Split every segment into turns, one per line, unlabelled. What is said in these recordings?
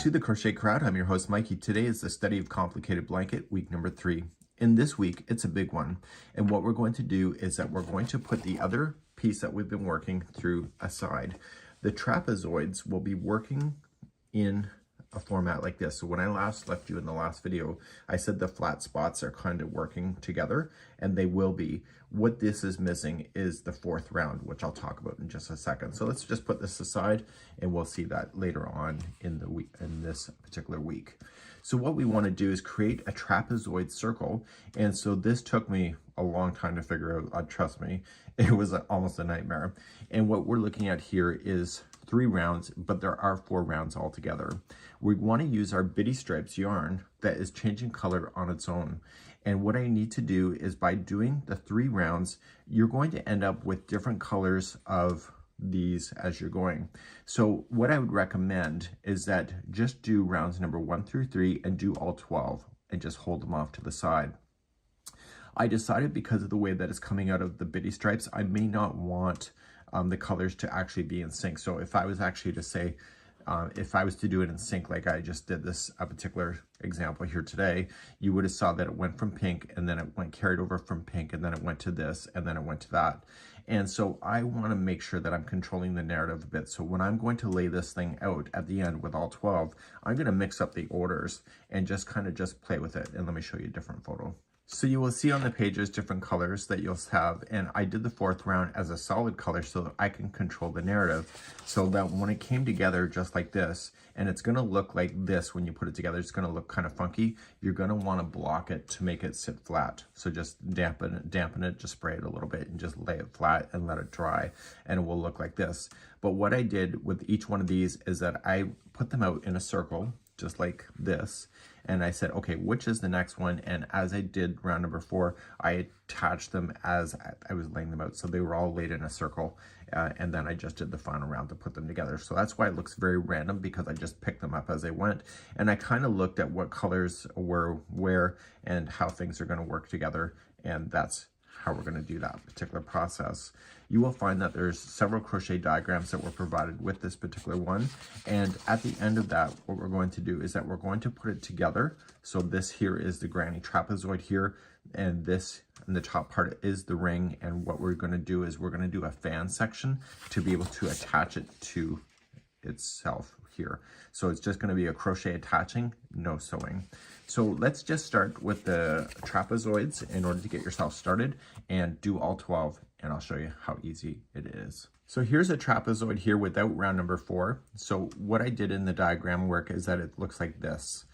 to the Crochet Crowd. I'm your host, Mikey. Today is the Study of Complicated Blanket, week number 3. In this week, it's a big one. And what we're going to do is that we're going to put the other piece that we've been working through aside. The trapezoids will be working in a format like this. So when I last left you in the last video, I said the flat spots are kind of working together, and they will be. What this is missing is the 4th round, which I'll talk about in just a second. So let's just put this aside, and we'll see that later on in the week, in this particular week. So what we want to do is create a trapezoid circle, and so this took me a long time to figure out. Trust me, it was almost a nightmare. And what we're looking at here is 3 rounds, but there are 4 rounds altogether. We want to use our Bitty Stripes yarn that is changing color on its own. And what I need to do is, by doing the 3 rounds, you're going to end up with different colors of these as you're going. So what I would recommend is that just do rounds number 1 through 3 and do all 12 and just hold them off to the side. I decided, because of the way that it's coming out of the Bitty Stripes, I may not want the colors to actually be in sync. So if I was actually to say, if I was to do it in sync, like I just did this a particular example here today, you would have saw that it went from pink, and then it went carried over from pink, and then it went to this, and then it went to that. And so I want to make sure that I'm controlling the narrative a bit. So when I'm going to lay this thing out at the end with all 12, I'm going to mix up the orders and just kind of just play with it. And let me show you a different photo. So you will see on the pages different colors that you'll have, and I did the 4th round as a solid color so that I can control the narrative, so that when it came together just like this, and it's going to look like this when you put it together, it's going to look kind of funky. You're going to want to block it to make it sit flat. So just dampen it, just spray it a little bit and just lay it flat and let it dry, and it will look like this. But what I did with each one of these is that I put them out in a circle just like this, and I said, okay, which is the next one? And as I did round number 4, I attached them as I was laying them out, so they were all laid in a circle, and then I just did the final round to put them together. So that's why it looks very random, because I just picked them up as they went, and I kind of looked at what colors were where and how things are going to work together, and that's how we're going to do that particular process. You will find that there's several crochet diagrams that were provided with this particular one, and at the end of that, what we're going to do is that we're going to put it together. So this here is the granny trapezoid here, and this in the top part is the ring, and what we're going to do is we're going to do a fan section to be able to attach it to itself here. So it's just going to be a crochet attaching, no sewing. So let's just start with the trapezoids in order to get yourself started, and do all 12, and I'll show you how easy it is. So here's a trapezoid here without round number 4. So what I did in the diagram work is that it looks like this.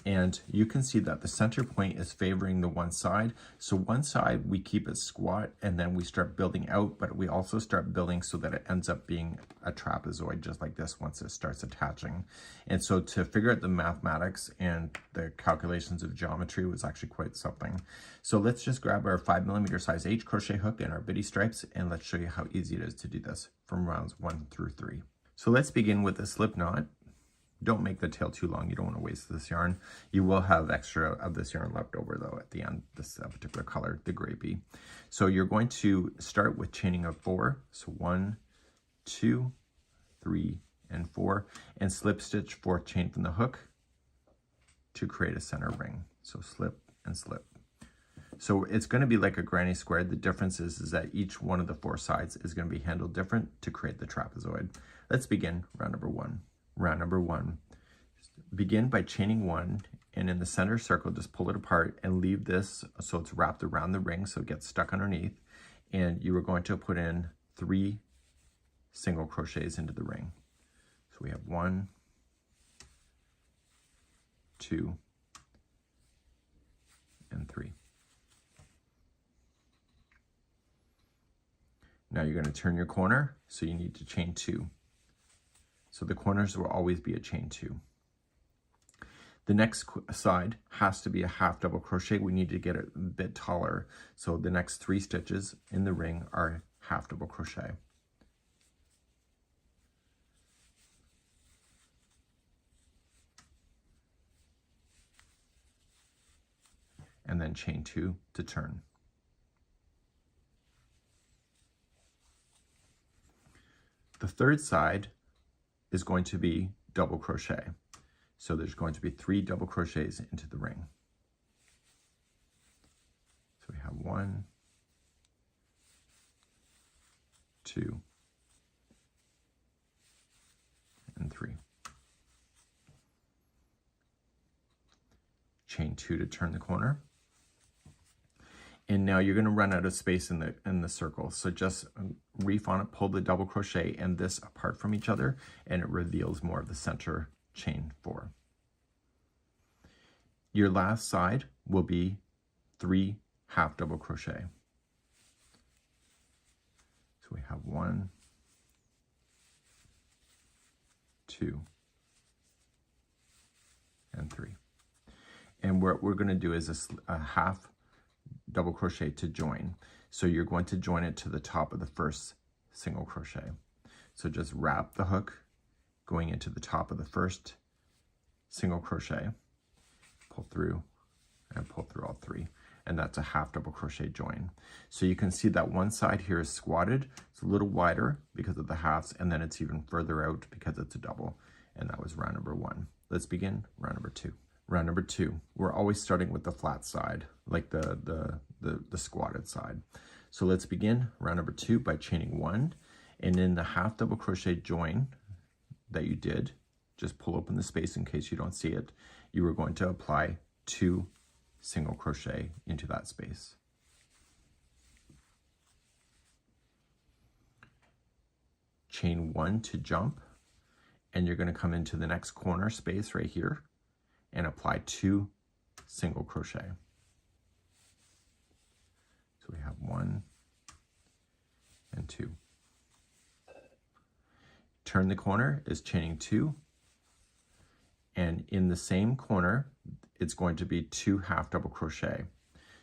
And you can see that the center point is favoring the one side. So one side, we keep it squat, and then we start building out, but we also start building so that it ends up being a trapezoid just like this once it starts attaching. And so to figure out the mathematics and the calculations of geometry was actually quite something. So let's just grab our 5mm size H crochet hook and our Bitty Stripes, and let's show you how easy it is to do this from rounds 1 through 3. So let's begin with a slip knot. Don't make the tail too long. You don't want to waste this yarn. You will have extra of this yarn left over though at the end, this particular color, the grapey. So you're going to start with chaining of 4. So 1, 2, 3, and 4, and slip stitch 4th chain from the hook to create a center ring. So slip and slip. So it's going to be like a granny square. The difference is that each one of the 4 sides is going to be handled different to create the trapezoid. Let's begin round number 1. Round number 1. Begin by chaining 1, and in the center circle, just pull it apart and leave this so it's wrapped around the ring so it gets stuck underneath. And you are going to put in 3 single crochets into the ring. So we have 1, 2, and 3. Now you're going to turn your corner, so you need to chain 2. So the corners will always be a chain 2. The next side has to be a half double crochet. We need to get it a bit taller. So the next 3 stitches in the ring are half double crochet. And then chain 2 to turn. The third side is going to be double crochet. So there's going to be 3 double crochets into the ring. So we have 1, 2, and 3. Chain 2 to turn the corner. And now you're going to run out of space in the circle. So just reef on it, pull the double crochet and this apart from each other, and it reveals more of the center chain 4. Your last side will be 3 half double crochet. So we have 1, 2, and 3. And what we're going to do is a half double crochet to join. So you're going to join it to the top of the first single crochet. So just wrap the hook going into the top of the first single crochet, pull through and pull through all 3. And that's a half double crochet join. So you can see that one side here is squatted. It's a little wider because of the halves, and then it's even further out because it's a double. And that was round number 1. Let's begin round number 2. Round number 2, we're always starting with the flat side, like the squatted side. So let's begin round number 2 by chaining 1, and in the half double crochet join that you did, just pull open the space in case you don't see it, you are going to apply 2 single crochet into that space. Chain 1 to jump, and you're going to come into the next corner space right here and apply 2 single crochet. So we have 1 and 2. Turn the corner is chaining 2, and in the same corner it's going to be 2 half double crochet.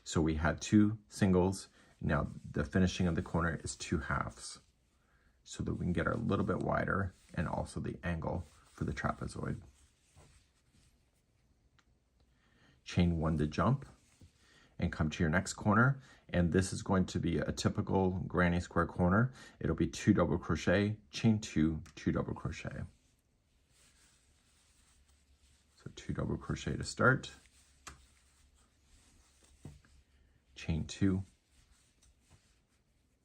So we had 2 singles, now the finishing of the corner is 2 halves, so that we can get a little bit wider and also the angle for the trapezoid. Chain 1 to jump and come to your next corner, and this is going to be a typical granny square corner. It'll be 2 double crochet, chain 2, 2 double crochet. So 2 double crochet to start, chain 2,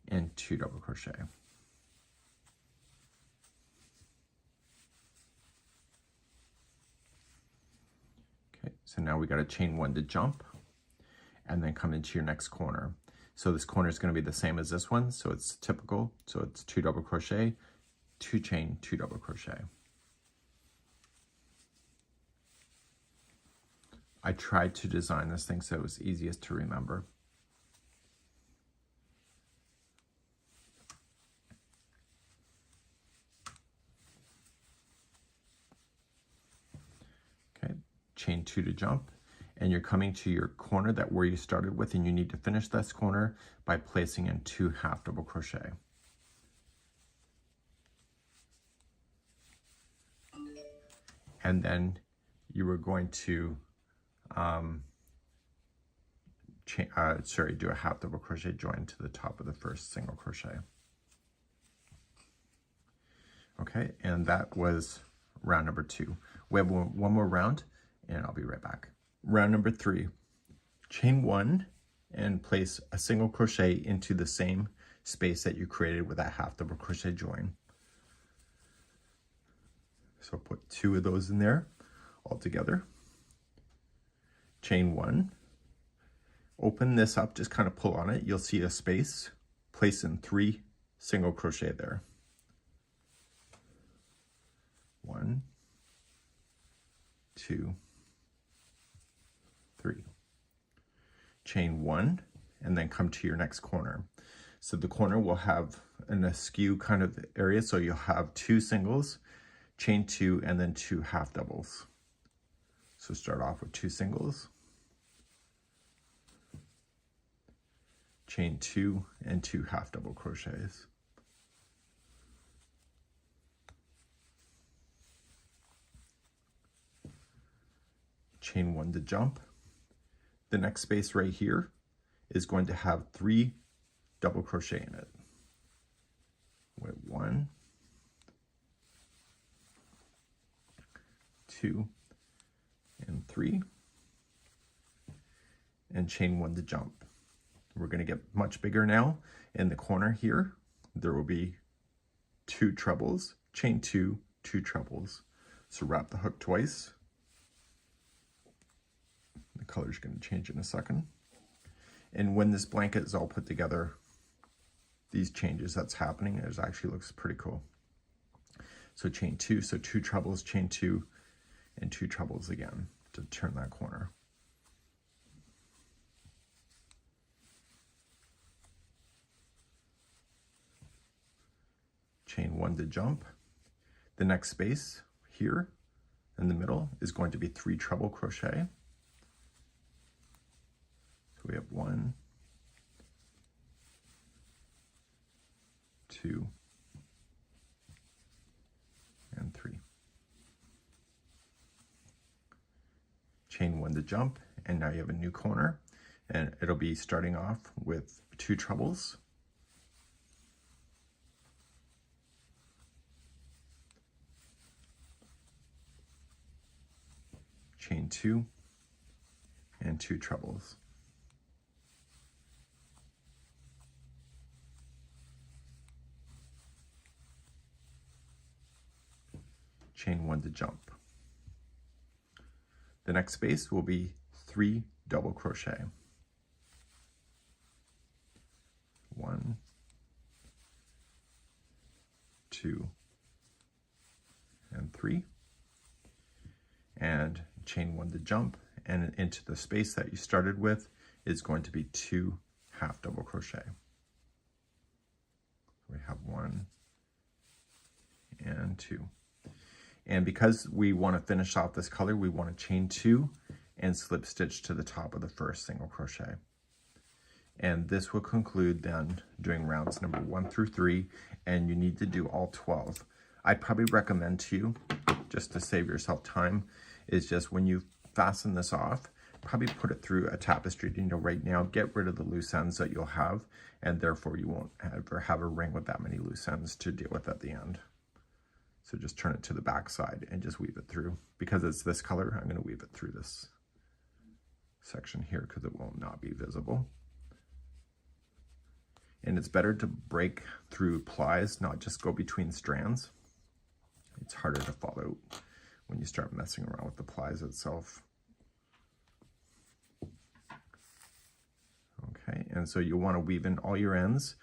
and 2 double crochet. So now we got to chain 1 to jump and then come into your next corner. So this corner is going to be the same as this one, so it's typical. So it's 2 double crochet, 2 chain, 2 double crochet. I tried to design this thing so it was easiest to remember. Chain 2 to jump, and you're coming to your corner that where you started with, and you need to finish this corner by placing in 2 half double crochet. And then you were going to do a half double crochet join to the top of the first single crochet. Okay, and that was round number 2. We have one more round, and I'll be right back. Round number 3, chain 1 and place a single crochet into the same space that you created with that half double crochet join. So put 2 of those in there all together. Chain 1, open this up, just kind of pull on it, you'll see a space, place in 3 single crochet there. 1, 2, 3. Chain 1 and then come to your next corner. So the corner will have an askew kind of area, so you'll have 2 singles, chain 2, and then 2 half doubles. So start off with 2 singles, chain 2, and 2 half double crochets. Chain 1 to jump. The next space right here is going to have 3 double crochet in it. With 1, 2, 3, and chain 1 to jump. We're going to get much bigger now. In the corner here, there will be 2 trebles, chain 2, 2 trebles. So wrap the hook twice. The color is going to change in a second. And when this blanket is all put together, these changes that's happening, it actually looks pretty cool. So chain 2, so 2 trebles, chain 2, and 2 trebles again to turn that corner. Chain 1 to jump. The next space here in the middle is going to be 3 treble crochet. So we have 1, 2, and 3. Chain 1 to jump, and now you have a new corner, and it'll be starting off with 2 trebles. Chain 2, and 2 trebles. Chain 1 to jump. The next space will be 3 double crochet. 1, 2, and 3. And chain 1 to jump, and into the space that you started with is going to be 2 half double crochet. We have 1 and 2. And because we want to finish off this color, we want to chain 2 and slip stitch to the top of the first single crochet. And this will conclude then doing rounds number 1 through 3, and you need to do all 12. I'd probably recommend to you, just to save yourself time, is just when you fasten this off, probably put it through a tapestry needle right now, get rid of the loose ends that you'll have, and therefore you won't ever have a ring with that many loose ends to deal with at the end. So just turn it to the back side and just weave it through. Because it's this color, I'm going to weave it through this section here because it will not be visible. And it's better to break through plies, not just go between strands. It's harder to follow when you start messing around with the plies itself. Okay, and so you'll want to weave in all your ends.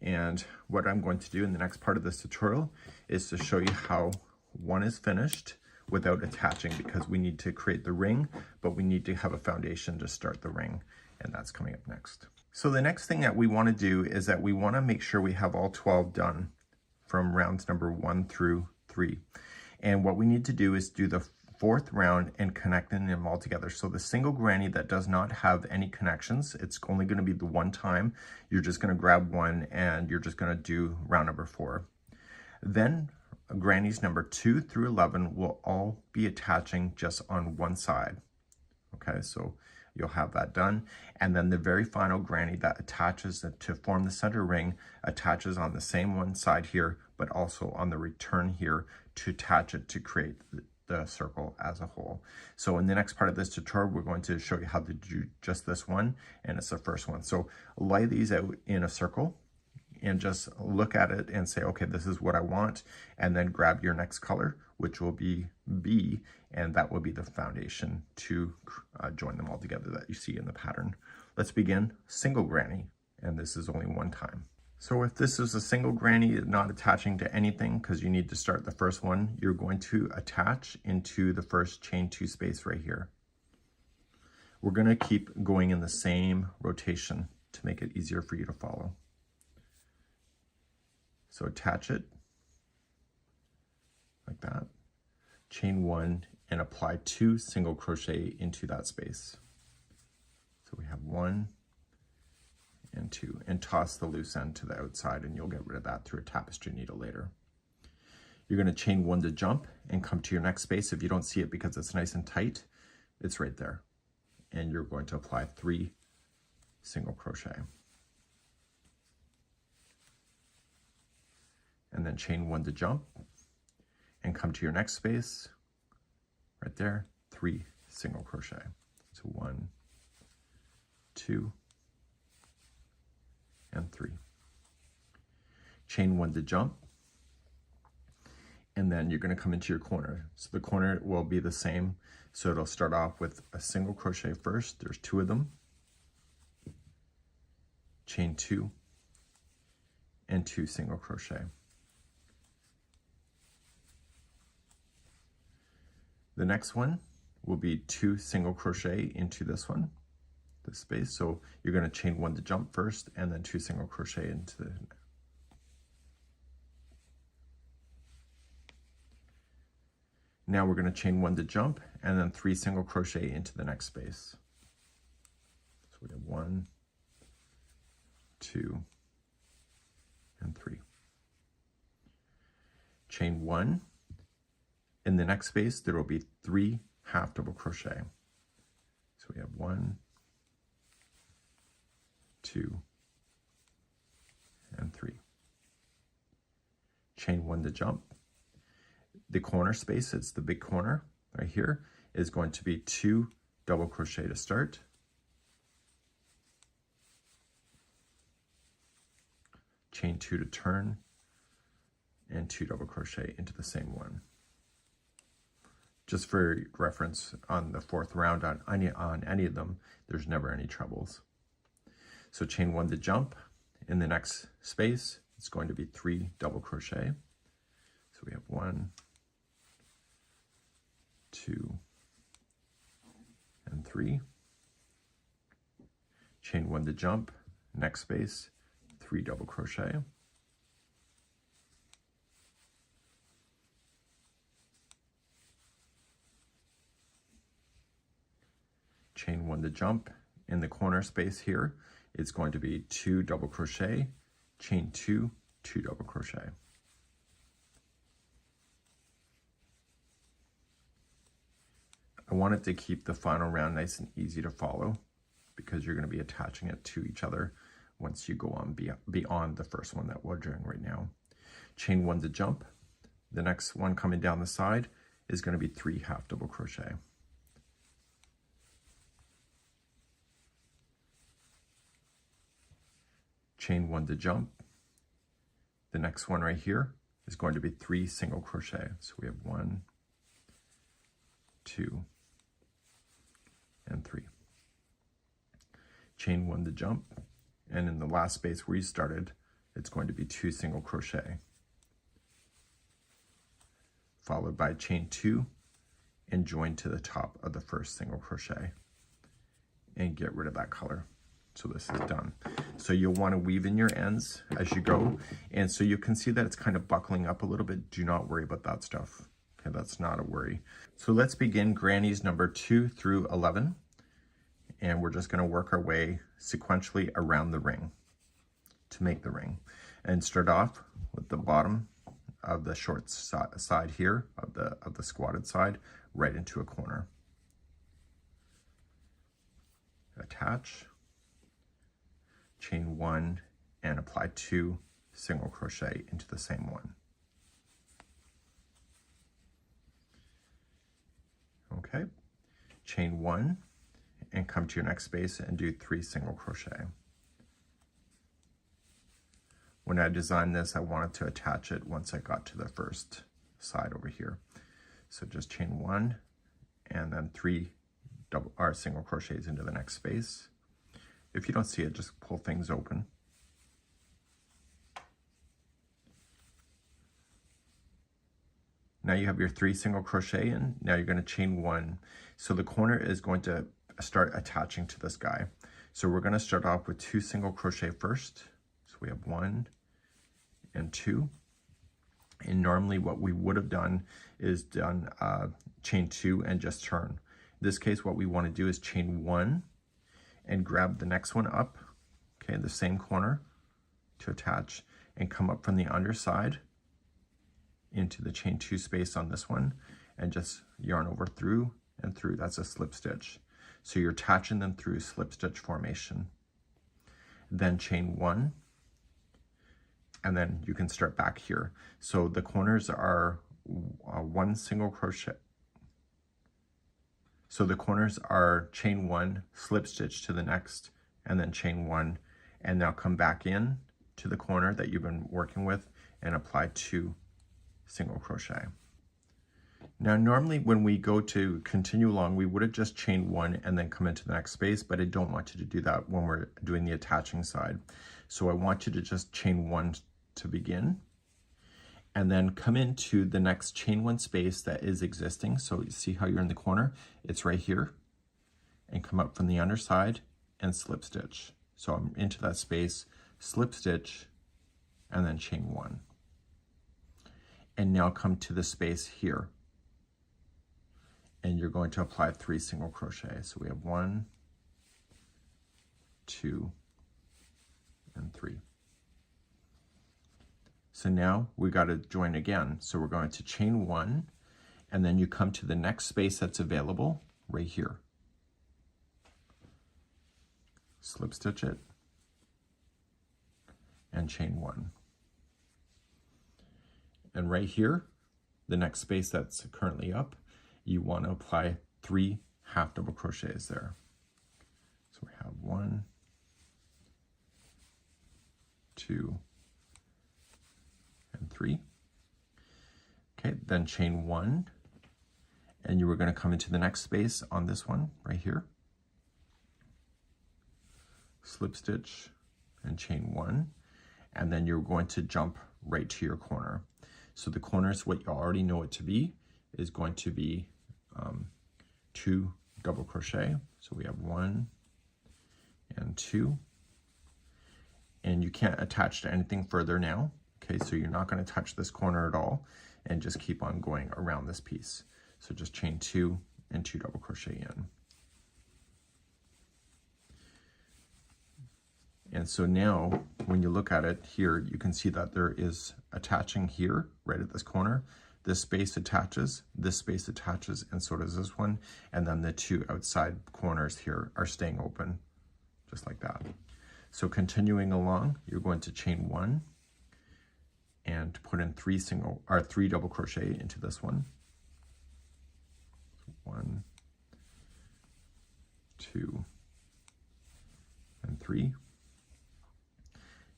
And what I'm going to do in the next part of this tutorial is to show you how one is finished without attaching, because we need to create the ring, but we need to have a foundation to start the ring, and that's coming up next. So the next thing that we want to do is that we want to make sure we have all 12 done from rounds number 1 through 3. And what we need to do is do the 4th round and connecting them all together. So the single granny that does not have any connections, it's only going to be the one time. You're just going to grab one and you're just going to do round number 4. Then grannies number 2 through 11 will all be attaching just on one side. Okay, so you'll have that done. And then the very final granny that attaches to form the center ring attaches on the same one side here, but also on the return here to attach it to create the circle as a whole. So in the next part of this tutorial, we're going to show you how to do just this one, and it's the first one. So lay these out in a circle and just look at it and say, okay, this is what I want, and then grab your next color, which will be B, and that will be the foundation to join them all together that you see in the pattern. Let's begin single granny, and this is only one time. So if this is a single granny, not attaching to anything, because you need to start the first one, you're going to attach into the first chain 2 space right here. We're going to keep going in the same rotation to make it easier for you to follow. So attach it like that, chain 1, and apply 2 single crochet into that space. So we have 1 and 2, and toss the loose end to the outside, and you'll get rid of that through a tapestry needle later. You're going to chain 1 to jump and come to your next space. If you don't see it because it's nice and tight, it's right there. And you're going to apply 3 single crochet. And then chain 1 to jump and come to your next space right there, 3 single crochet. So 1, 2, and 3. Chain 1 to jump, and then you're going to come into your corner. So the corner will be the same. So it'll start off with a single crochet first. There's 2 of them. Chain 2 and 2 single crochet. The next one will be 2 single crochet into this one, this space. So you're going to chain 1 to jump first, and then 2 single crochet into the Now we're going to chain 1 to jump, and then 3 single crochet into the next space. So we have 1, 2, and 3. Chain 1. In the next space, there will be 3 half double crochet. So we have 1, 2, and 3. Chain 1 to jump. The corner space, it's the big corner right here, is going to be 2 double crochet to start. Chain 2 to turn, and 2 double crochet into the same one. Just for reference, on the 4th round on any of them, there's never any trebles. So chain 1 to jump. In the next space, it's going to be 3 double crochet. So we have 1, 2, and 3. Chain 1 to jump. Next space, 3 double crochet. Chain 1 to jump. In the corner space here, it's going to be 2 double crochet, chain 2, 2 double crochet. I wanted to keep the final round nice and easy to follow, because you're going to be attaching it to each other once you go on beyond the first one that we're doing right now. Chain 1 to jump. The next one coming down the side is going to be 3 half double crochet. Chain 1 to jump. The next one right here is going to be 3 single crochet. So we have 1, 2, and 3. Chain 1 to jump, and in the last space where you started, it's going to be 2 single crochet, followed by chain 2 and join to the top of the first single crochet and get rid of that color. So this is done. So you'll want to weave in your ends as you go, and so you can see that it's kind of buckling up a little bit. Do not worry about that stuff. Okay, that's not a worry. So let's begin grannies number 2 through 11, and we're just going to work our way sequentially around the ring to make the ring, and start off with the bottom of the short side here of the squatted side right into a corner. Attach, chain 1, and apply 2 single crochet into the same one. Okay, chain 1 and come to your next space and do 3 single crochet. When I designed this, I wanted to attach it once I got to the first side over here. So just chain 1 and then 3 single crochets into the next space. If you don't see it, just pull things open. Now you have your 3 single crochet in. Now you're going to chain 1. So the corner is going to start attaching to this guy. So we're going to start off with 2 single crochet first. So we have 1 and 2. And normally what we would have done is done chain 2 and just turn. In this case, what we want to do is chain 1 and grab the next one up, okay, the same corner to attach, and come up from the underside into the chain 2 space on this one, and just yarn over through and through. That's a slip stitch. So you're attaching them through slip stitch formation. Then chain 1, and then you can start back here. So the corners are 1 single crochet. So the corners are chain 1, slip stitch to the next, and then chain 1, and now come back in to the corner that you've been working with and apply 2 single crochet. Now normally when we go to continue along, we would have just chained 1 and then come into the next space, but I don't want you to do that when we're doing the attaching side. So I want you to just chain 1 to begin, and then come into the next chain 1 space that is existing. So you see how you're in the corner? It's right here, and come up from the underside and slip stitch. So I'm into that space, slip stitch, and then chain 1. And now come to the space here, and you're going to apply 3 single crochet. So we have 1, 2, and 3. So now we got to join again. So we're going to chain 1, and then you come to the next space that's available right here. Slip stitch it, and chain 1. And right here, the next space that's currently up, you want to apply 3 half double crochets there. So we have 1, 2, and 3. Okay, then chain 1, and you were going to come into the next space on this one right here. Slip stitch and chain 1, and then you're going to jump right to your corner. So the corners, what you already know it to be, is going to be 2 double crochet. So we have 1 and 2, and you can't attach to anything further now. Okay, so you're not going to touch this corner at all, and just keep on going around this piece. So just chain 2 and 2 double crochet in. And so now when you look at it here, you can see that there is attaching here right at this corner. This space attaches, and so does this one. And then the 2 outside corners here are staying open, just like that. So continuing along, you're going to chain 1 and put in 3 double crochet into this one. 1, 2, and 3.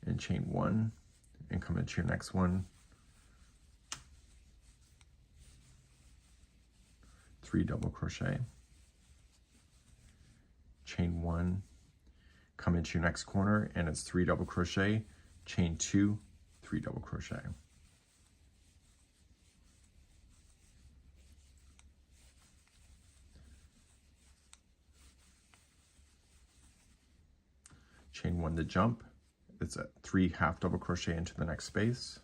And chain 1 and come into your next one. 3 double crochet. Chain 1, come into your next corner, and it's 3 double crochet, chain 2, 3 double crochet. Chain 1 to jump. It's a 3 half double crochet into the next space.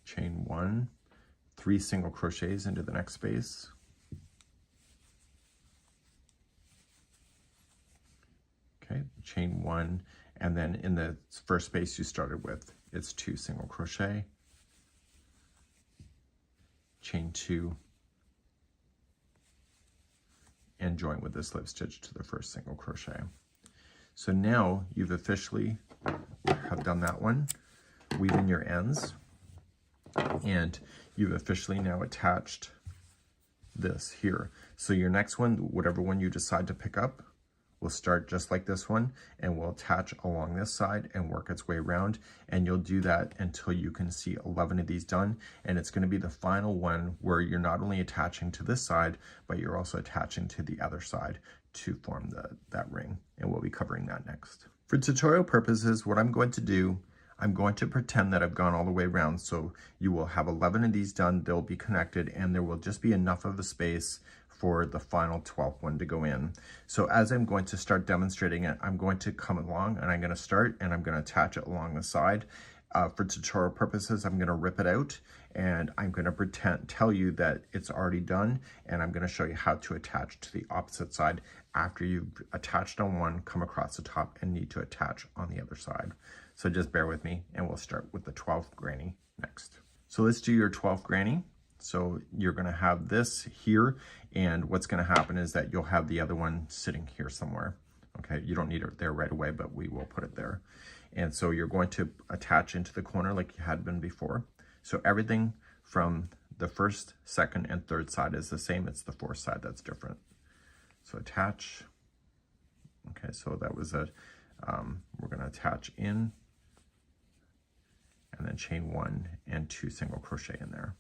Chain 1, 3 single crochets into the next space. Okay, chain 1, and then in the first space you started with, it's 2 single crochet. Chain 2, and join with the slip stitch to the first single crochet. So now you've officially have done that one. Weave in your ends, and you've officially now attached this here. So your next one, whatever one you decide to pick up, will start just like this one, and will attach along this side and work its way around, and you'll do that until you can see 11 of these done. And it's going to be the final one where you're not only attaching to this side, but you're also attaching to the other side to form that ring, and we'll be covering that next. For tutorial purposes, what I'm going to do, I'm going to pretend that I've gone all the way around, so you will have 11 of these done, they'll be connected, and there will just be enough of a space for the final 12th one to go in. So as I'm going to start demonstrating it, I'm going to come along and I'm going to start and I'm going to attach it along the side. For tutorial purposes, I'm going to rip it out and I'm going to tell you that it's already done, and I'm going to show you how to attach to the opposite side after you've attached on one, come across the top and need to attach on the other side. So just bear with me and we'll start with the 12th granny next. So let's do your 12th granny. So you're going to have this here, and what's going to happen is that you'll have the other one sitting here somewhere. Okay, you don't need it there right away, but we will put it there. And so you're going to attach into the corner like you had been before. So everything from the first, second, and third side is the same. It's the fourth side that's different. So attach. Okay, so that was we're going to attach in, and then chain 1 and 2 single crochet in there.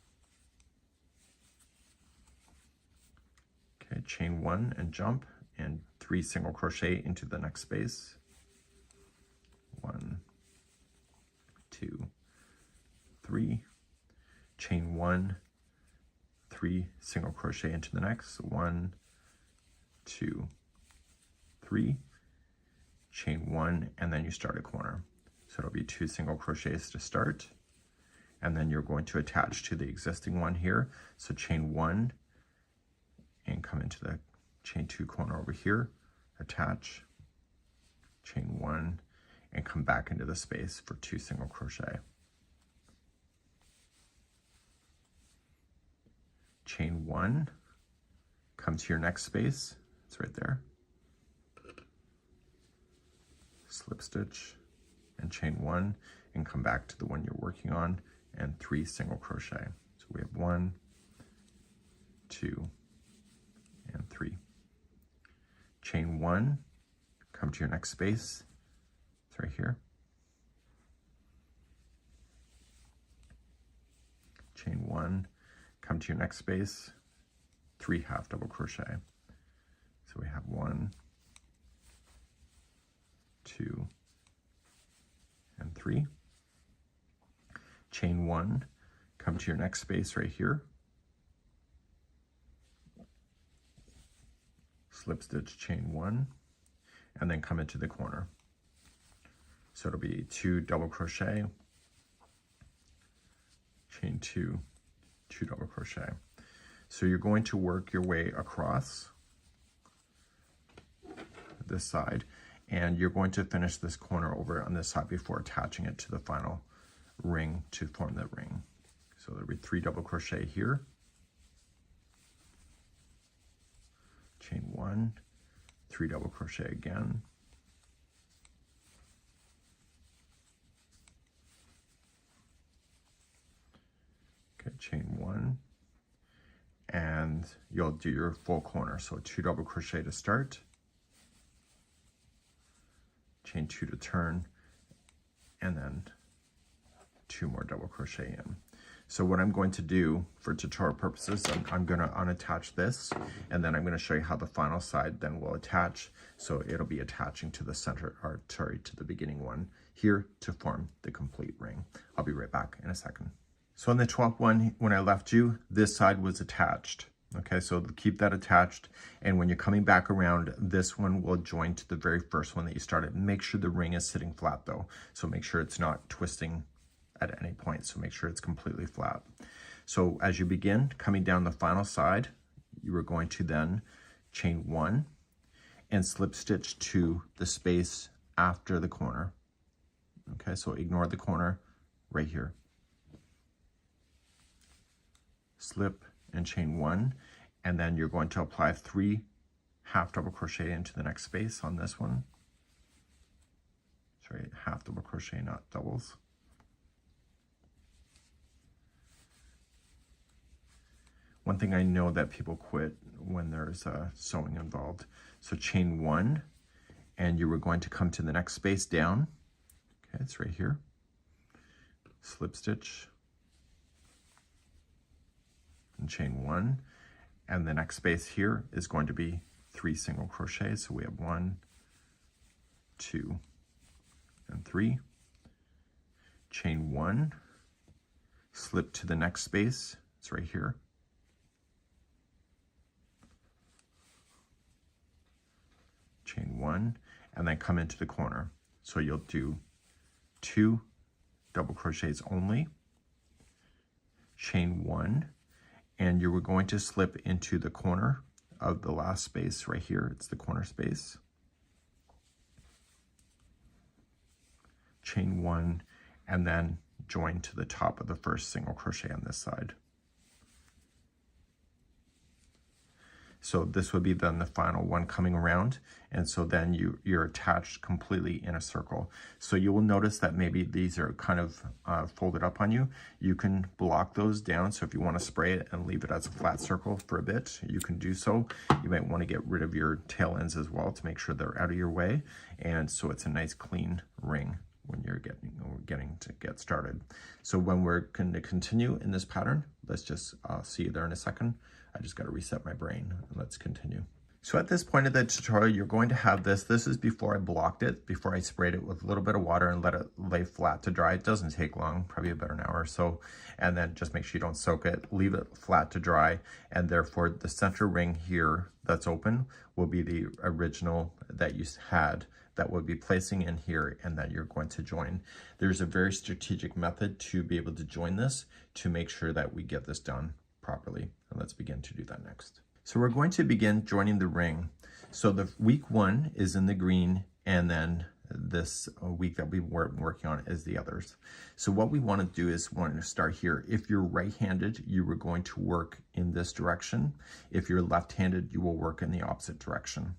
Okay, chain 1 and jump, and 3 single crochet into the next space. 1, 2, 3, chain 1, 3 single crochet into the next. 1, 2, 3, chain 1, and then you start a corner. So it'll be 2 single crochets to start, and then you're going to attach to the existing one here. So chain 1 and come into the chain 2 corner over here, attach, chain 1, and come back into the space for 2 single crochet. Chain 1, come to your next space, it's right there, slip stitch and chain 1, and come back to the one you're working on, and 3 single crochet. So we have 1, 2, and 3. Chain 1, come to your next space, it's right here. Chain 1, come to your next space, 3 half double crochet. So we have 1, 2, and 3. Chain 1, come to your next space right here, slip stitch, chain 1, and then come into the corner. So it'll be 2 double crochet, chain 2, 2 double crochet. So you're going to work your way across this side, and you're going to finish this corner over on this side before attaching it to the final ring to form the ring. So there'll be 3 double crochet here, chain 1, 3 double crochet again, okay, chain 1, and you'll do your full corner. So 2 double crochet to start, chain 2 to turn, and then 2 more double crochet in. So what I'm going to do for tutorial purposes, I'm going to unattach this, and then I'm going to show you how the final side then will attach. So it'll be attaching to the center, or sorry, to the beginning one here to form the complete ring. I'll be right back in a second. So on the 12th one, when I left you, this side was attached. Okay, so keep that attached, and when you're coming back around, this one will join to the very first one that you started. Make sure the ring is sitting flat though, so make sure it's not twisting at any point, so make sure it's completely flat. So as you begin coming down the final side, you are going to then chain 1 and slip stitch to the space after the corner. Okay, so ignore the corner right here. Slip and chain 1, and then you're going to apply 3 half double crochet into the next space on this one. Sorry, half double crochet, not doubles. One thing I know that people quit when there's sewing involved. So chain 1, and you were going to come to the next space down. Okay, it's right here. Slip stitch and chain 1, and the next space here is going to be 3 single crochets. So we have 1, 2, and 3. Chain 1, slip to the next space. It's right here. Chain 1, and then come into the corner. So you'll do 2 double crochets only, chain 1, and you were going to slip into the corner of the last space right here. It's the corner space. Chain 1, and then join to the top of the first single crochet on this side. So this would be then the final one coming around. And so then you're attached completely in a circle. So you will notice that maybe these are kind of folded up on you. You can block those down. So if you want to spray it and leave it as a flat circle for a bit, you can do so. You might want to get rid of your tail ends as well to make sure they're out of your way. And so it's a nice clean ring when you're getting to get started. So when we're going to continue in this pattern, let's just see you there in a second. I just got to reset my brain and let's continue. So at this point of the tutorial, you're going to have this. This is before I blocked it, before I sprayed it with a little bit of water and let it lay flat to dry. It doesn't take long, probably about an hour or so. And then just make sure you don't soak it, leave it flat to dry. And therefore the center ring here that's open will be the original that you had that we'll be placing in here and that you're going to join. There's a very strategic method to be able to join this to make sure that we get this done properly. And let's begin to do that next. So we're going to begin joining the ring. So the week 1 is in the green, and then this week that we were working on is the others. So what we want to do is want to start here. If you're right-handed, you are going to work in this direction. If you're left-handed, you will work in the opposite direction.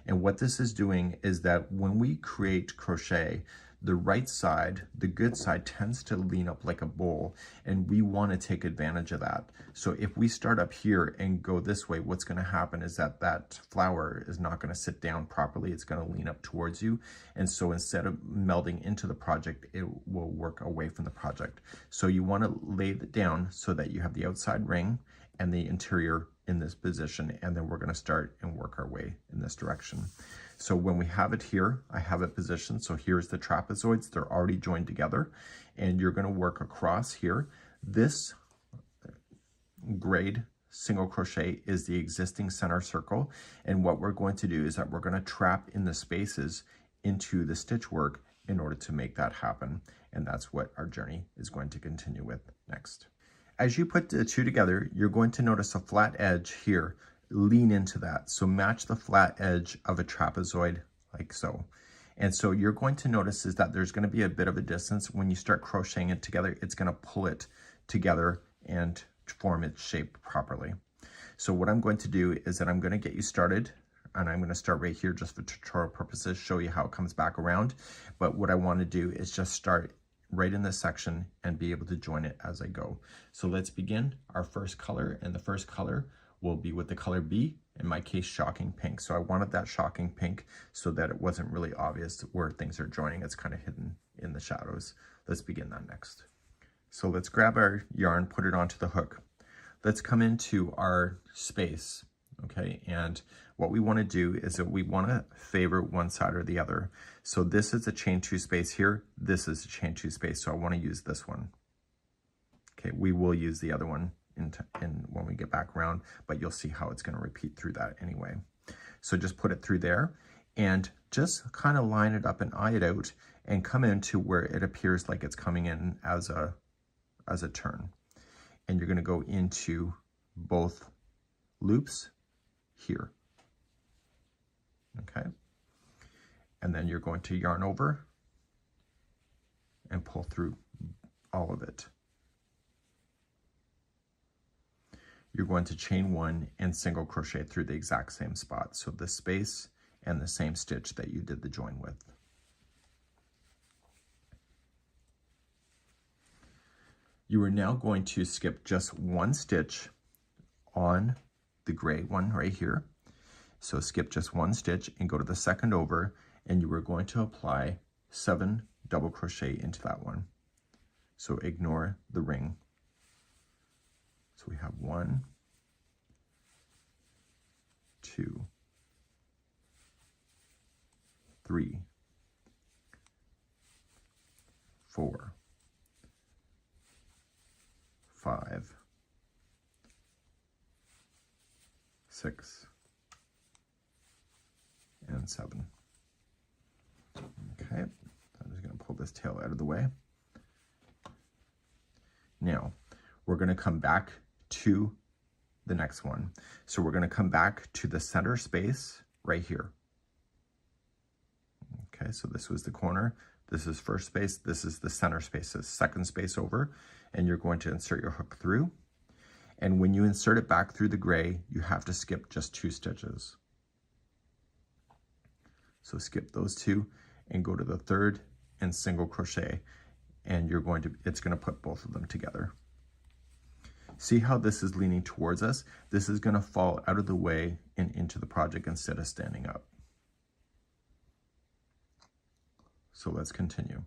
And what this is doing is that when we create crochet, the right side, the good side, tends to lean up like a bowl, and we want to take advantage of that. So if we start up here and go this way, what's going to happen is that that flower is not going to sit down properly. It's going to lean up towards you. And so instead of melding into the project, it will work away from the project. So you want to lay it down so that you have the outside ring and the interior in this position, and then we're going to start and work our way in this direction. So when we have it here, I have it positioned. So here's the trapezoids. They're already joined together, and you're going to work across here. This grade single crochet is the existing center circle, and what we're going to do is that we're going to trap in the spaces into the stitch work in order to make that happen, and that's what our journey is going to continue with next. As you put the two together, you're going to notice a flat edge here. Lean into that. So match the flat edge of a trapezoid like so. And so you're going to notice is that there's going to be a bit of a distance. When you start crocheting it together, it's going to pull it together and form its shape properly. So what I'm going to do is that I'm going to get you started, and I'm going to start right here just for tutorial purposes, show you how it comes back around. But what I want to do is just start right in this section and be able to join it as I go. So let's begin our first color, and the first color will be with the color B, in my case, shocking pink. So I wanted that shocking pink so that it wasn't really obvious where things are joining. It's kind of hidden in the shadows. Let's begin that next. So let's grab our yarn, put it onto the hook. Let's come into our space, okay? And what we want to do is that we want to favor one side or the other. So this is a chain 2 space here. This is a chain 2 space. So I want to use this one. Okay, we will use the other one in when we get back around, but you'll see how it's going to repeat through that anyway. So just put it through there and just kind of line it up and eye it out and come into where it appears like it's coming in as a turn. And you're going to go into both loops here. Okay. And then you're going to yarn over and pull through all of it. You're going to chain 1 and single crochet through the exact same spot. So the space and the same stitch that you did the join with. You are now going to skip just 1 stitch on the gray one right here. So skip just 1 stitch and go to the second over, and you are going to apply 7 double crochet into that one. So ignore the ring. So we have 1, 2, 3, 4, 5, 6, and 7. Okay, I'm just going to pull this tail out of the way. Now, we're going to come back to the next one. So we're going to come back to the center space right here. Okay, so this was the corner. This is first space. This is the center space, the second space over. And you're going to insert your hook through. And when you insert it back through the gray, you have to skip just 2 stitches. So skip those 2 and go to the 3rd and single crochet, and it's going to put both of them together. See how this is leaning towards us? This is going to fall out of the way and into the project instead of standing up. So let's continue.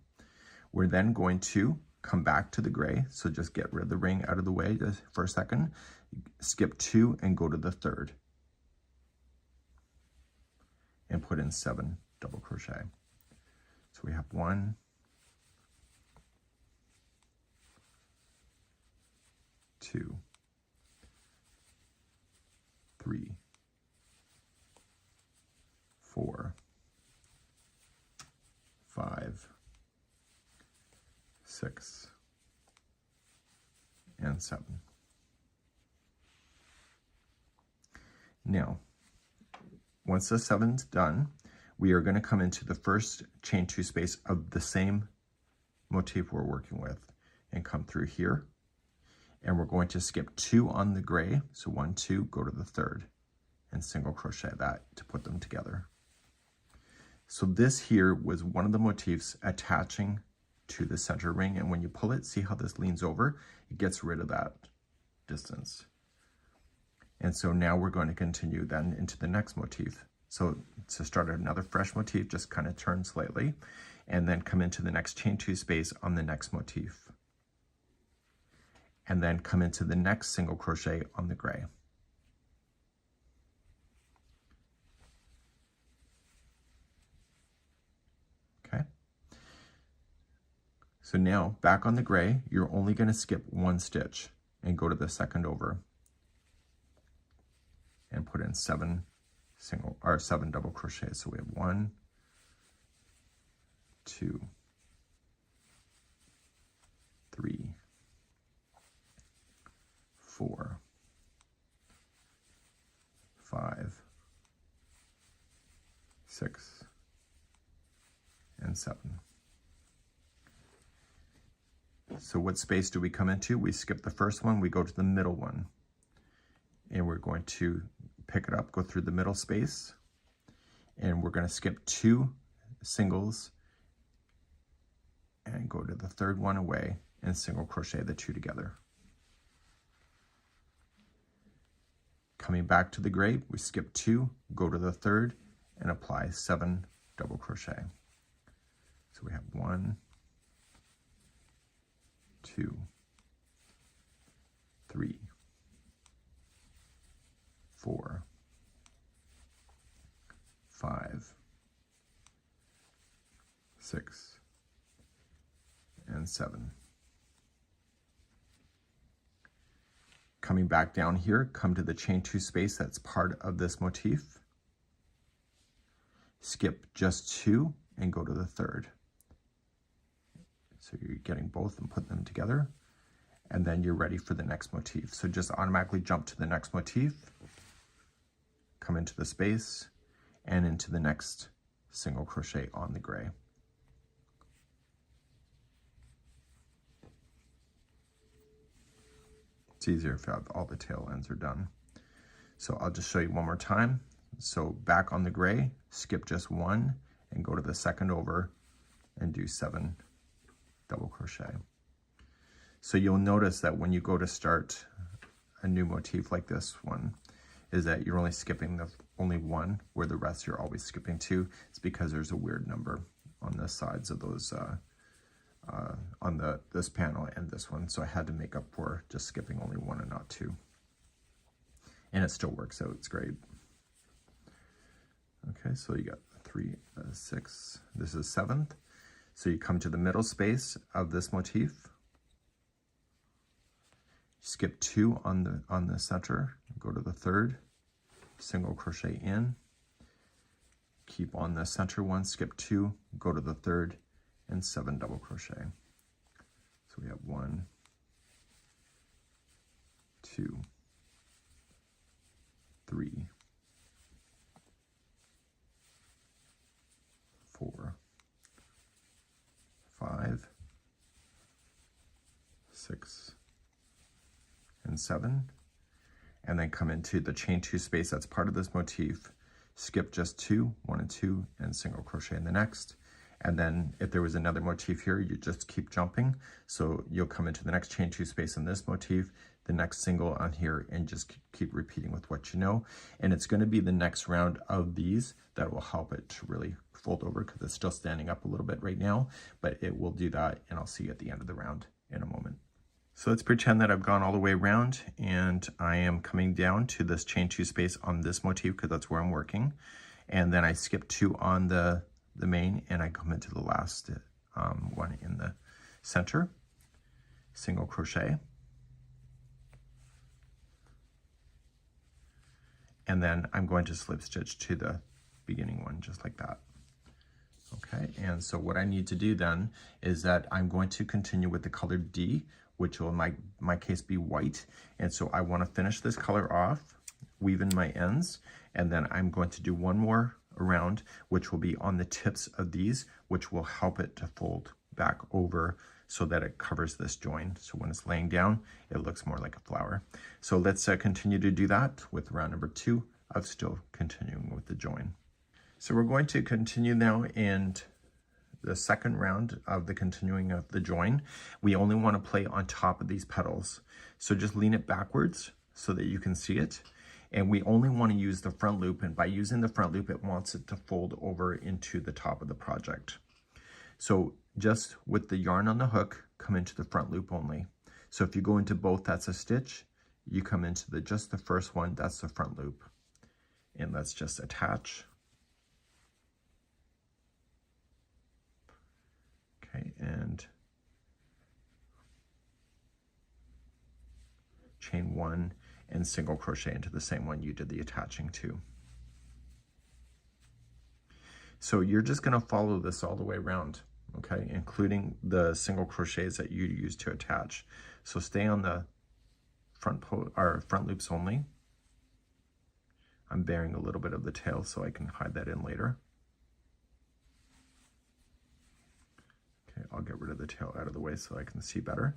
We're then going to come back to the gray. So just get rid of the ring out of the way just for a second. Skip 2 and go to the 3rd. And put in 7 double crochet. So we have 1, 2, 3, 4, 5, 6, and 7. Now, once the 7's done, we are going to come into the first chain 2 space of the same motif we're working with and come through here. And we're going to skip 2 on the gray. So 1, 2, go to the 3rd and single crochet that to put them together. So this here was one of the motifs attaching to the center ring. And when you pull it, see how this leans over? It gets rid of that distance. And so now we're going to continue then into the next motif. So to start another fresh motif, just kind of turn slightly and then come into the next chain 2 space on the next motif. And then come into the next single crochet on the gray. Okay. So now back on the gray, you're only going to skip 1 stitch and go to the 2nd over and put in 7 double crochets. So we have 1, 2, 3, 4, 5, 6, and 7. So what space do we come into? We skip the first one, we go to the middle one. And we're going to pick it up, go through the middle space, and we're going to skip 2 singles and go to the 3rd one away and single crochet the 2 together. Coming back to the gray, we skip 2, go to the 3rd, and apply 7 double crochet. So we have 1, 2, 3, 4, 5, 6, and 7. Coming back down here, come to the chain 2 space that's part of this motif. Skip just 2 and go to the 3rd. So you're getting both and put them together, and then you're ready for the next motif. So just automatically jump to the next motif, come into the space, and into the next single crochet on the gray. It's easier if all the tail ends are done. So I'll just show you one more time. So back on the gray, skip just 1 and go to the 2nd over and do 7 double crochet. So you'll notice that when you go to start a new motif like this one, is that you're only skipping only 1, where the rest you're always skipping 2. It's because there's a weird number on the sides of those on this panel and this one, so I had to make up for just skipping only 1 and not 2. And it still works out, it's great. Okay, so you got 3, 6, this is 7th. So you come to the middle space of this motif, skip 2 on the center, go to the 3rd, single crochet in, keep on the center one, skip 2, go to the 3rd, and 7 double crochet. So we have 1, 2, 3, 4, 5, 6, and 7. and then come into the chain 2 space that's part of this motif, skip just 2, 1 and 2, and single crochet in the next. And then if there was another motif here, you just keep jumping. So you'll come into the next chain 2 space in this motif, the next single on here, and just keep repeating with what you know. And it's going to be the next round of these that will help it to really fold over, because it's still standing up a little bit right now, but it will do that, and I'll see you at the end of the round in a moment. So let's pretend that I've gone all the way around and I am coming down to this chain 2 space on this motif because that's where I'm working. And then I skip 2 on the main, and I come into the last one in the center, single crochet. And then I'm going to slip stitch to the beginning one, just like that. Okay, and so what I need to do then is that I'm going to continue with the color D, which will in my case be white. And so I want to finish this color off, weave in my ends, and then I'm going to do one more around, which will be on the tips of these, which will help it to fold back over so that it covers this join. So when it's laying down, it looks more like a flower. So let's continue to do that with round number 2 of still continuing with the join. So we're going to continue now in the second round of the continuing of the join. We only want to play on top of these petals. So just lean it backwards so that you can see it. And we only want to use the front loop, and by using the front loop, it wants it to fold over into the top of the project. So just with the yarn on the hook, come into the front loop only. So if you go into both, that's a stitch. You come into just the first one, that's the front loop. And let's just attach. Okay, and chain 1 and single crochet into the same one you did the attaching to. So you're just going to follow this all the way around, okay, including the single crochets that you use to attach. So stay on the front loops only. I'm bearing a little bit of the tail so I can hide that in later. Okay, I'll get rid of the tail out of the way so I can see better.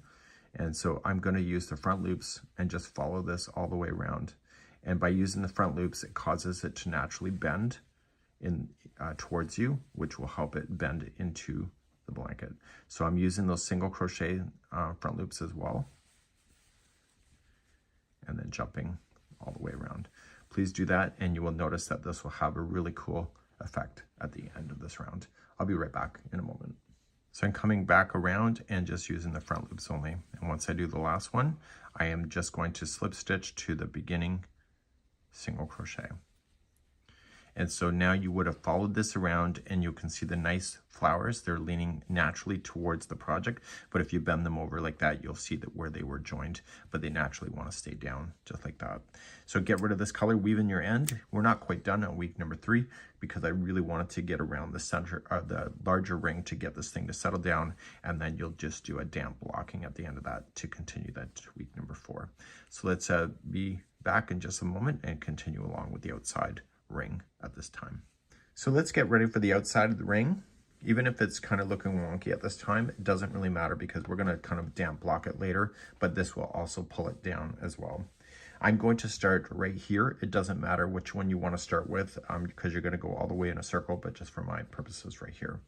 And so I'm going to use the front loops and just follow this all the way around. And by using the front loops, it causes it to naturally bend in towards you, which will help it bend into the blanket. So I'm using those single crochet front loops as well, and then jumping all the way around. Please do that, and you will notice that this will have a really cool effect at the end of this round. I'll be right back in a moment. So I'm coming back around and just using the front loops only. And once I do the last one, I am just going to slip stitch to the beginning single crochet. And so now you would have followed this around, and you can see the nice flowers. They're leaning naturally towards the project, but if you bend them over like that, you'll see that where they were joined, but they naturally want to stay down just like that. So get rid of this color, weave in your end. We're not quite done on week number 3 because I really wanted to get around the center of the larger ring to get this thing to settle down, and then you'll just do a damp blocking at the end of that to continue that to week number 4. So let's be back in just a moment and continue along with the outside ring at this time. So let's get ready for the outside of the ring. Even if it's kind of looking wonky at this time, it doesn't really matter because we're going to kind of damp block it later, but this will also pull it down as well. I'm going to start right here. It doesn't matter which one you want to start with because you're going to go all the way in a circle, but just for my purposes right here.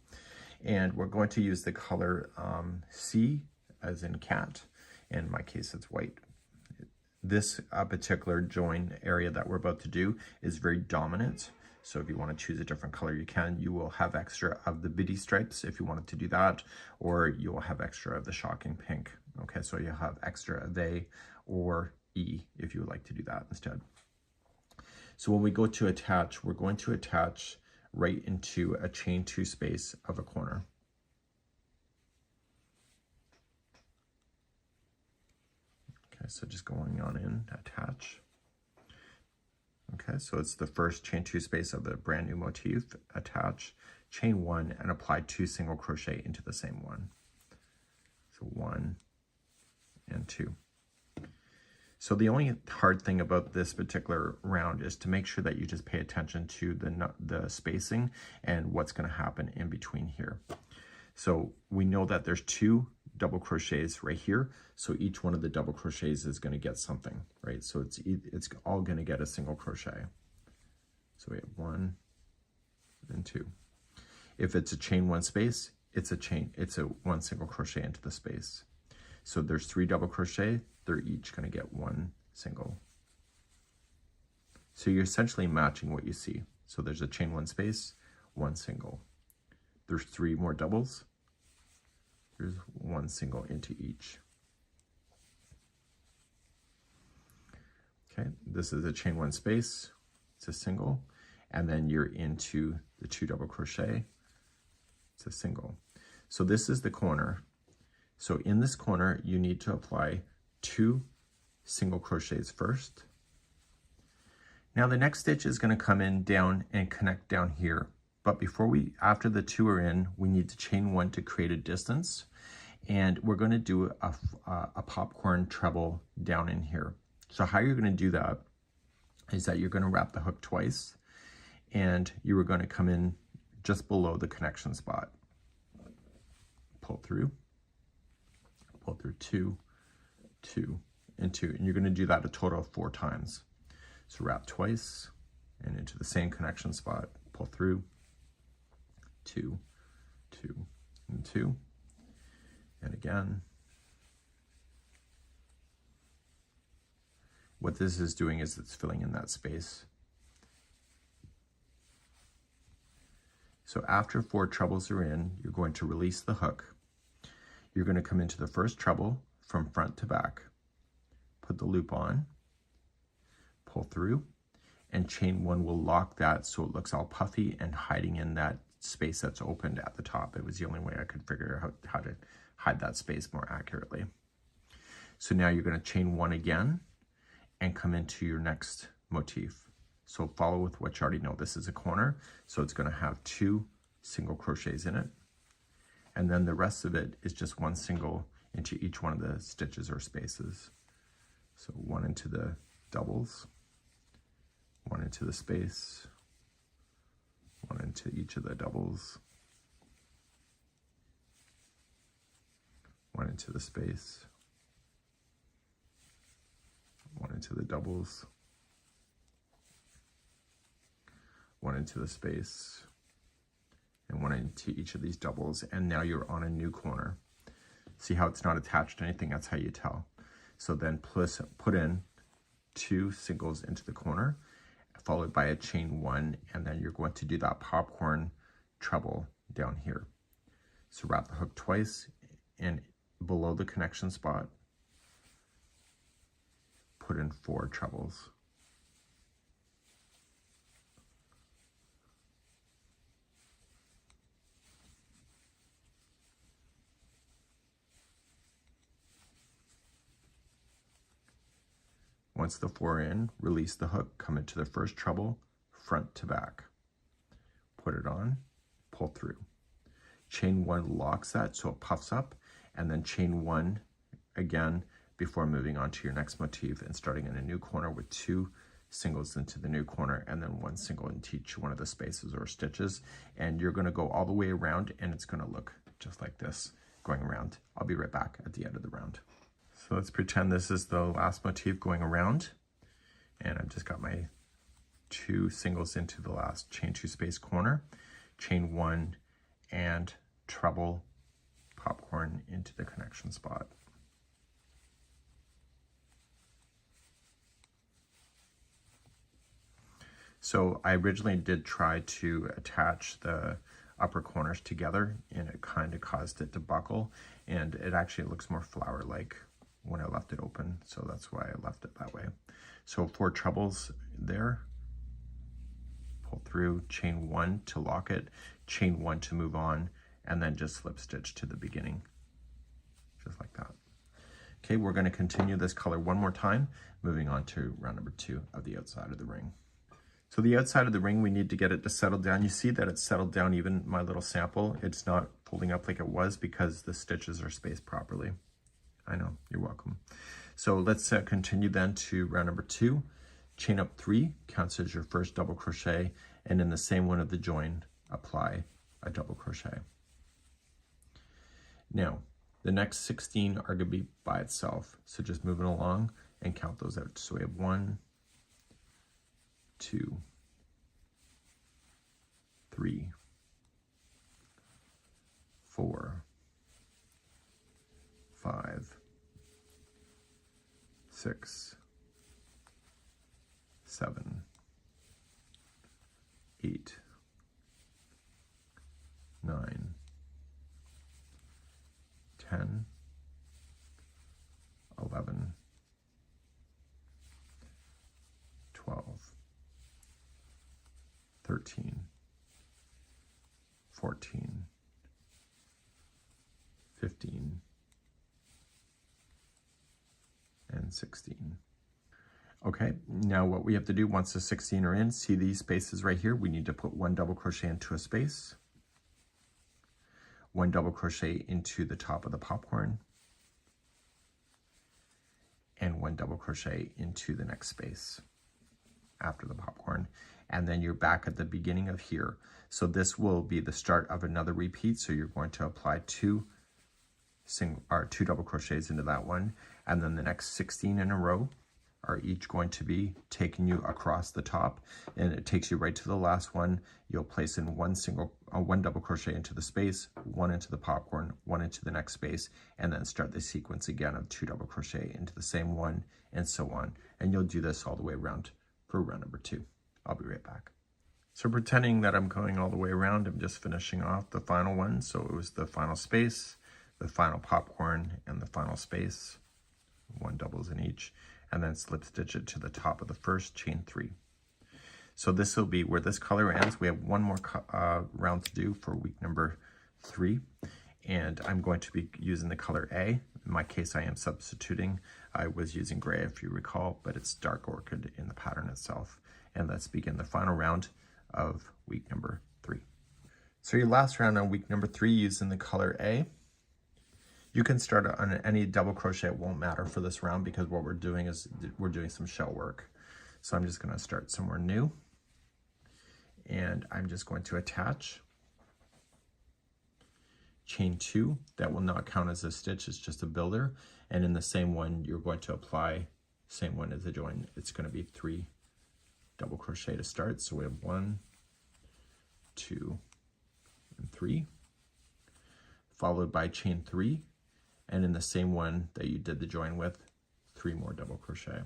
And we're going to use the color C as in cat. In my case, it's white. This particular join area that we're about to do is very dominant. So if you want to choose a different color, you can. You will have extra of the biddy stripes if you wanted to do that, or you will have extra of the shocking pink. Okay, so you'll have extra of A or E if you would like to do that instead. So when we go to attach, we're going to attach right into a chain 2 space of a corner. Okay, so just going on in, attach. Okay, so it's the first chain 2 space of the brand new motif, attach, chain 1, and apply 2 single crochet into the same one. So 1 and 2. So the only hard thing about this particular round is to make sure that you just pay attention to the spacing and what's going to happen in between here. So we know that there's 2 double crochets right here. So each one of the double crochets is going to get something, right? So it's all going to get a single crochet. So we have 1 and 2. If it's a chain 1 space, it's a 1 single crochet into the space. So there's 3 double crochet, they're each going to get 1 single. So you're essentially matching what you see. So there's a chain 1 space, 1 single. There's 3 more doubles. There's 1 single into each. Okay, this is a chain 1 space, it's a single, and then you're into the 2 double crochet, it's a single. So this is the corner. So in this corner, you need to apply 2 single crochets first. Now the next stitch is going to come in down and connect down here. But after the 2 are in, we need to chain 1 to create a distance. And we're going to do a popcorn treble down in here. So how you're going to do that is that you're going to wrap the hook twice, and you are going to come in just below the connection spot. Pull through 2, 2, and 2. And you're going to do that a total of 4 times. So wrap twice and into the same connection spot, pull through, 2, 2, and 2. And again. What this is doing is it's filling in that space. So after 4 trebles are in, you're going to release the hook. You're going to come into the first treble from front to back, put the loop on, pull through, and chain 1 will lock that so it looks all puffy and hiding in that space that's opened at the top. It was the only way I could figure out how to hide that space more accurately. So now you're going to chain 1 again and come into your next motif. So follow with what you already know. This is a corner, so it's going to have 2 single crochets in it. And then the rest of it is just 1 single into each one of the stitches or spaces. So 1 into the doubles, 1 into the space, 1 into each of the doubles, 1 into the space, 1 into the doubles, 1 into the space, and 1 into each of these doubles. And now you're on a new corner. See how it's not attached to anything? That's how you tell. So then put in 2 singles into the corner, followed by a chain 1, and then you're going to do that popcorn treble down here. So wrap the hook twice, and below the connection spot, put in 4 trebles. Once the 4 are in, release the hook, come into the first treble, front to back. Put it on, pull through. Chain 1 locks that so it puffs up, and then chain 1 again before moving on to your next motif and starting in a new corner with 2 singles into the new corner and then 1 single into each one of the spaces or stitches. And you're going to go all the way around, and it's going to look just like this going around. I'll be right back at the end of the round. So let's pretend this is the last motif going around, and I've just got my 2 singles into the last chain 2 space corner, chain 1, and treble popcorn into the connection spot. So I originally did try to attach the upper corners together, and it kind of caused it to buckle, and it actually looks more flower-like when I left it open, so that's why I left it that way. So 4 trebles there, pull through, chain 1 to lock it, chain 1 to move on, and then just slip stitch to the beginning, just like that. Okay, we're going to continue this color one more time, moving on to round number 2 of the outside of the ring. So the outside of the ring, we need to get it to settle down. You see that it's settled down, even my little sample. It's not folding up like it was because the stitches are spaced properly. I know, you're welcome. So let's continue then to round number 2. Chain up 3, counts as your first double crochet, and in the same one of the join, apply a double crochet. Now, The next 16 are going to be by itself. So just moving along and count those out. So we have 1, 2, 3, 4, 5, 6, 7, 8, 9, 10, 11, 12, 13, 14, 15, and 16. Okay, now what we have to do once the 16 are in, see these spaces right here, we need to put 1 double crochet into a space, 1 double crochet into the top of the popcorn, and 1 double crochet into the next space after the popcorn, and then you're back at the beginning of here. So this will be the start of another repeat, so you're going to apply 2 double crochets into that one, and then the next 16 in a row are each going to be taking you across the top, and it takes you right to the last one. You'll place in 1 double crochet into the space, 1 into the popcorn, 1 into the next space, and then start the sequence again of 2 double crochet into the same one, and so on. And you'll do this all the way around for round number 2. I'll be right back. So pretending that I'm going all the way around, I'm just finishing off the final one. So it was the final space, the final popcorn, and the final space, 1 doubles in each, and then slip stitch it to the top of the first, chain 3. So this will be where this color ends. We have one more round to do for week number 3, and I'm going to be using the color A. In my case, I am substituting. I was using gray, if you recall, but it's dark orchid in the pattern itself. And let's begin the final round of week number 3. So your last round on week number 3 using the color A. You can start on any double crochet, it won't matter for this round because what we're doing is we're doing some shell work. So I'm just going to start somewhere new, and I'm just going to attach, chain 2, that will not count as a stitch, it's just a builder, and in the same one you're going to apply, same one as the join, it's going to be 3 double crochet to start. So we have 1, 2, and 3, followed by chain 3, and in the same one that you did the join with, 3 more double crochet.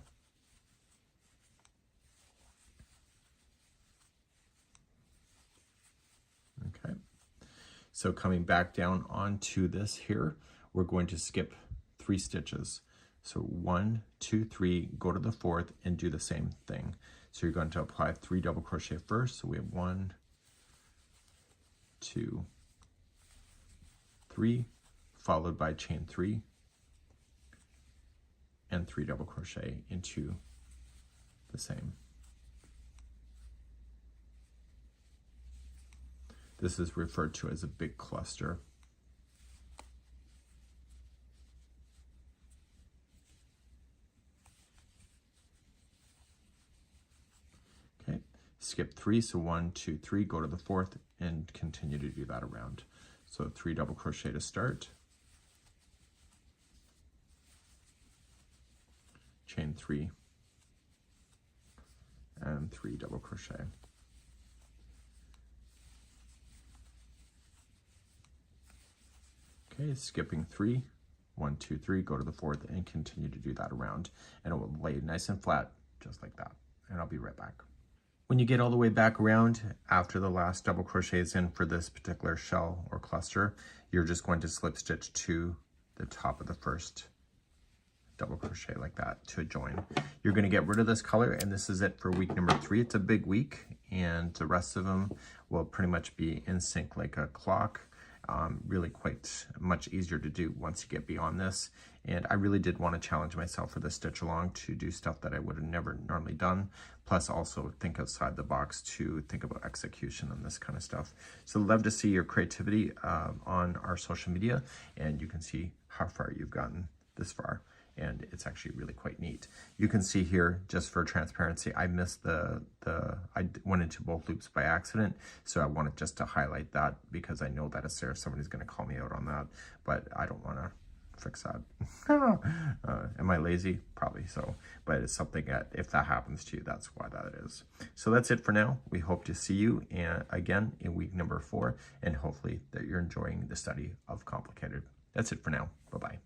Okay, so coming back down onto this here, we're going to skip 3 stitches. So 1, 2, 3, go to the 4th and do the same thing. So you're going to apply 3 double crochet first. So we have 1, 2, 3, followed by chain 3 and 3 double crochet into the same. This is referred to as a big cluster. Okay, skip 3, so 1, 2, 3, go to the 4th and continue to do that around. So 3 double crochet to start, chain 3, and 3 double crochet. Okay, skipping 3, 1, 2, 3, go to the 4th and continue to do that around, and it will lay nice and flat just like that. And I'll be right back. When you get all the way back around after the last double crochet is in for this particular shell or cluster, you're just going to slip stitch to the top of the first double crochet like that to a join. You're going to get rid of this color, and this is it for week number 3. It's a big week, and the rest of them will pretty much be in sync like a clock. Really quite much easier to do once you get beyond this. And I really did want to challenge myself for this stitch along to do stuff that I would have never normally done, plus also think outside the box to think about execution and this kind of stuff. So love to see your creativity on our social media, and you can see how far you've gotten this far. And it's actually really quite neat. You can see here, just for transparency, I missed I went into both loops by accident, so I wanted just to highlight that because I know that if somebody's gonna call me out on that, but I don't wanna fix that. Am I lazy? Probably so. But it's something that if that happens to you, that's why that is. So that's it for now. We hope to see you again in week number 4, and hopefully that you're enjoying the study of complicated. That's it for now. Bye-bye.